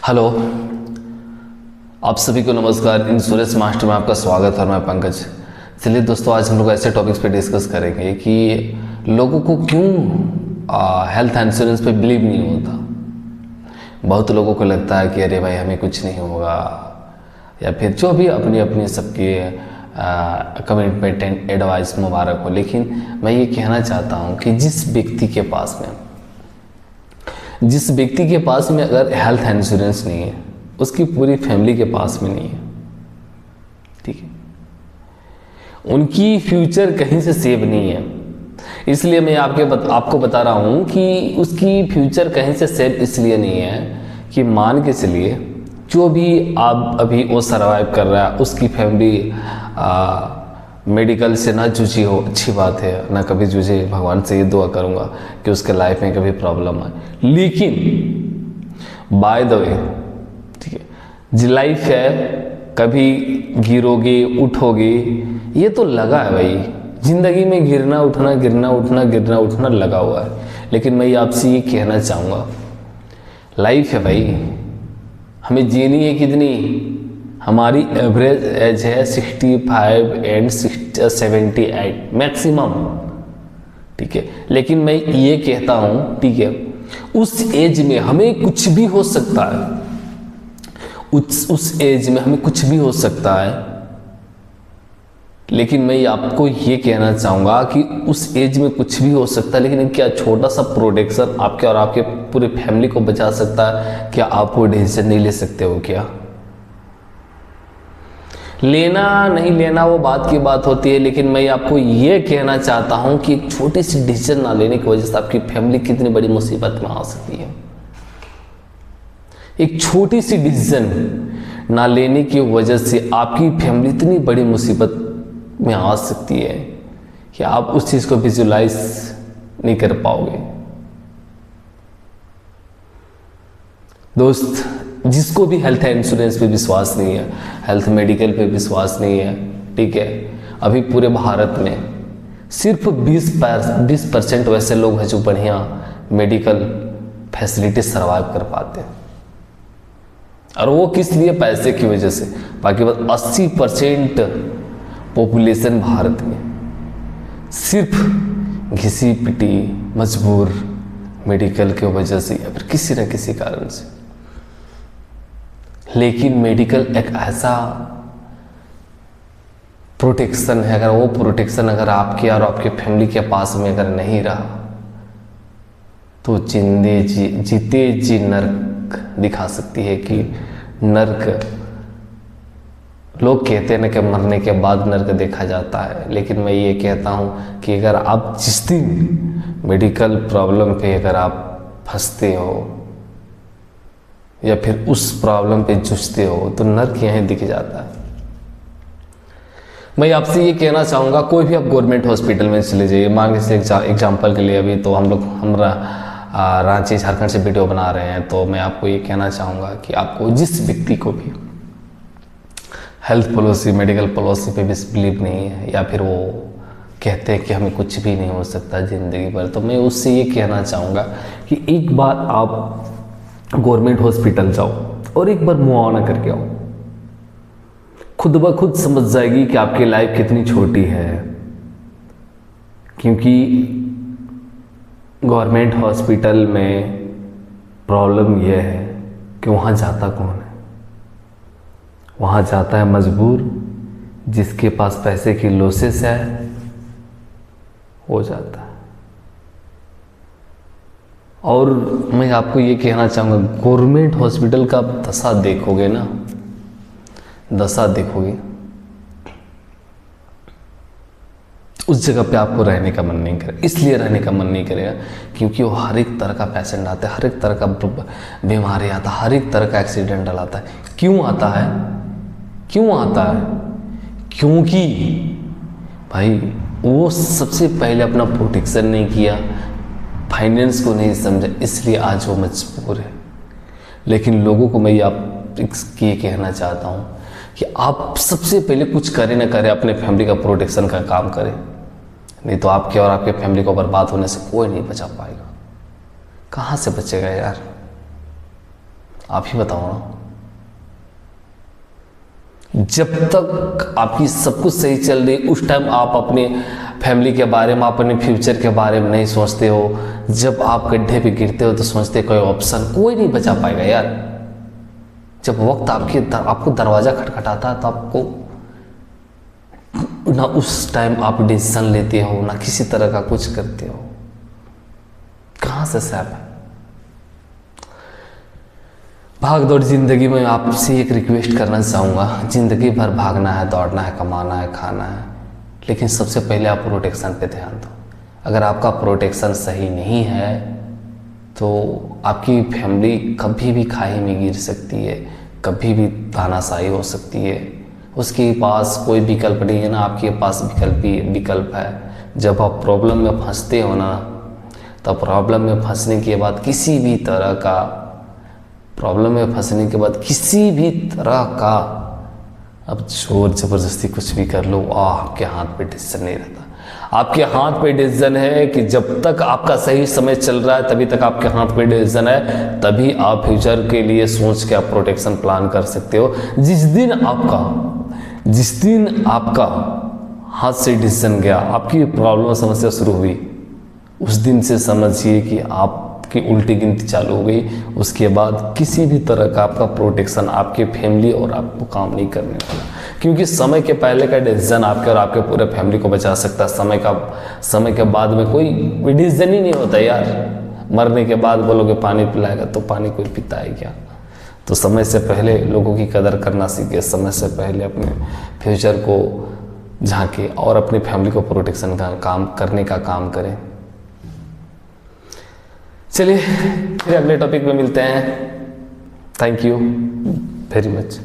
Hello, आप सभी को नमस्कार। इंश्योरेंस मास्टर में आपका स्वागत है और मैं पंकज। चलिए दोस्तों, आज हम लोग ऐसे टॉपिक्स पे डिस्कस करेंगे कि लोगों को क्यों हेल्थ इंश्योरेंस पे बिलीव नहीं होता। बहुत लोगों को लगता है कि अरे भाई हमें कुछ नहीं होगा, या फिर जो भी अपनी अपनी सबके कमिटमेंट एंड एडवाइस मुबारक हो। लेकिन मैं ये कहना चाहता हूँ कि जिस व्यक्ति के पास में अगर हेल्थ इंश्योरेंस नहीं है, उसकी पूरी फैमिली के पास में नहीं है, ठीक है, उनकी फ्यूचर कहीं से सेव नहीं है। इसलिए मैं आपको बता रहा हूं कि उसकी फ्यूचर कहीं से सेव इसलिए नहीं है कि मान के चलिए जो भी आप अभी वो सर्वाइव कर रहा है, उसकी फैमिली मेडिकल से ना जूझी हो, अच्छी बात है, ना कभी जूझे। भगवान से ये दुआ करूंगा कि उसके लाइफ में कभी प्रॉब्लम आए। लेकिन बाय द वे, ठीक है, जी लाइफ है, कभी गिरोगे उठोगे, ये तो लगा है भाई। जिंदगी में गिरना उठना लगा हुआ है। लेकिन मैं आपसे ये कहना चाहूँगा, लाइफ है भाई, हमें जीनी है कितनी? हमारी एवरेज एज है 65 एंड 78 मैक्सिमम, ठीक है। लेकिन मैं ये कहता हूँ, ठीक है, उस एज में हमें कुछ भी हो सकता है। उस एज में हमें कुछ भी हो सकता है। लेकिन मैं आपको ये कहना चाहूँगा कि उस एज में कुछ भी हो सकता है, लेकिन क्या छोटा सा प्रोटेक्शन आपके और आपके पूरे फैमिली को बचा सकता है? क्या आप वो डिसीजन नहीं ले सकते हो? क्या लेना नहीं लेना वो बात की बात होती है। लेकिन मैं आपको ये कहना चाहता हूं कि एक छोटी सी डिसीजन ना लेने की वजह से आपकी फैमिली कितनी बड़ी मुसीबत में आ सकती है। एक छोटी सी डिसीजन ना लेने की वजह से आपकी फैमिली इतनी बड़ी मुसीबत में आ सकती है कि आप उस चीज को विजुलाइज नहीं कर पाओगे। दोस्त, जिसको भी हेल्थ इंश्योरेंस पे विश्वास नहीं है, हेल्थ मेडिकल पे विश्वास नहीं है, ठीक है, अभी पूरे भारत में सिर्फ 20% वैसे लोग हैं जो बढ़िया मेडिकल फैसिलिटी सर्वाइव कर पाते हैं। और वो किस लिए? पैसे की वजह से। बाकी बस 80% पॉपुलेशन भारत में सिर्फ घिसी पिटी मजबूर मेडिकल की वजह से या फिर किसी न किसी कारण से। लेकिन मेडिकल एक ऐसा प्रोटेक्शन है, अगर वो प्रोटेक्शन अगर आपके और आपके फैमिली के पास में अगर नहीं रहा तो जीते जी नर्क दिखा सकती है। कि नर्क, लोग कहते हैं ना कि मरने के बाद नर्क देखा जाता है, लेकिन मैं ये कहता हूँ कि अगर आप जिस दिन मेडिकल प्रॉब्लम पे अगर आप फंसते हो या फिर उस प्रॉब्लम पे जूझते हो तो नर्क यहीं दिख जाता है। मैं आपसे ये कहना चाहूँगा, कोई भी आप गवर्नमेंट हॉस्पिटल में चले जाइए। मान के एग्जाम्पल के लिए अभी तो हम रांची झारखंड से वीडियो बना रहे हैं, तो मैं आपको ये कहना चाहूँगा कि आपको जिस व्यक्ति को भी हेल्थ पॉलिसी मेडिकल पॉलिसी पे भी बिलीव नहीं है, या फिर वो कहते हैं कि हमें कुछ भी नहीं हो सकता ज़िंदगी भर, तो मैं उससे ये कहना चाहूँगा कि एक बार आप गवर्नमेंट हॉस्पिटल जाओ और एक बार मुआयना करके आओ। खुद ब खुद समझ जाएगी कि आपकी लाइफ कितनी छोटी है। क्योंकि गवर्नमेंट हॉस्पिटल में प्रॉब्लम यह है कि वहाँ जाता कौन है? वहाँ जाता है मजबूर, जिसके पास पैसे की लॉसेस है हो जाता है। और मैं आपको ये कहना चाहूँगा, गवर्नमेंट हॉस्पिटल का दशा देखोगे ना, दशा देखोगे, उस जगह पे आपको रहने का मन नहीं करेगा। इसलिए रहने का मन नहीं करेगा क्योंकि वो हर एक तरह का पेशेंट आता है, हर एक तरह का बीमारी आता है, हर एक तरह का एक्सीडेंटल आता है। क्यों आता है? क्योंकि भाई वो सबसे पहले अपना प्रोटेक्शन नहीं किया, फाइनेंस को नहीं समझा, इसलिए आज वो मजबूर है। लेकिन लोगों को मैं ये कहना चाहता हूँ कि आप सबसे पहले कुछ करें ना करें, अपने फैमिली का प्रोटेक्शन का काम करें, नहीं तो आपके और आपके फैमिली को बर्बाद होने से कोई नहीं बचा पाएगा। कहाँ से बचेगा यार? आप ही बताओ ना। जब तक आपकी सब कुछ सही चल रही, उस टाइम आप अपने फैमिली के बारे में, अपने फ्यूचर के बारे में नहीं सोचते हो। जब आप गड्ढे पे गिरते हो तो सोचते कोई ऑप्शन, कोई नहीं बचा पाएगा यार। जब वक्त आपको दरवाजा खटखटाता है तो आपको ना उस टाइम आप डिसीजन लेते हो, ना किसी तरह का कुछ करते हो। कहां से सैप है। भाग दौड़ जिंदगी में आपसे एक रिक्वेस्ट करना चाहूँगा, ज़िंदगी भर भागना है, दौड़ना है, कमाना है, खाना है, लेकिन सबसे पहले आप प्रोटेक्शन पे ध्यान दो। अगर आपका प्रोटेक्शन सही नहीं है तो आपकी फैमिली कभी भी खाई में गिर सकती है, कभी भी तानाशाही हो सकती है। उसके पास कोई विकल्प नहीं है ना, आपके पास विकल्प है। जब आप प्रॉब्लम में फंसते हो ना, तो प्रॉब्लम में फंसने के बाद किसी भी तरह का अब जोर जबरदस्ती कुछ भी कर लो, आपके हाथ पे डिसीजन नहीं रहता। आपके हाथ पे डिसीजन है कि जब तक आपका सही समय चल रहा है तभी तक आपके हाथ पे डिसीजन है, तभी आप फ्यूचर के लिए सोच के आप प्रोटेक्शन प्लान कर सकते हो। जिस दिन आपका हाथ से डिसीजन गया, आपकी प्रॉब्लम समस्या शुरू हुई, उस दिन से समझिए कि आपकी उल्टी गिनती चालू हो गई। उसके बाद किसी भी तरह का आपका प्रोटेक्शन आपके फैमिली और आपको काम नहीं करने वाला, क्योंकि समय के पहले का डिसीजन आपके और आपके पूरे फैमिली को बचा सकता है। समय के बाद में कोई डिसीजन ही नहीं होता यार। मरने के बाद बोलोगे पानी पिलाएगा, तो पानी कोई पीता है क्या। तो समय से पहले लोगों की कदर करना सीखे, समय से पहले अपने फ्यूचर को झांके और अपनी फैमिली को प्रोटेक्शन का काम करने का काम करें। चलिए फिर अगले टॉपिक में मिलते हैं। Thank you very much.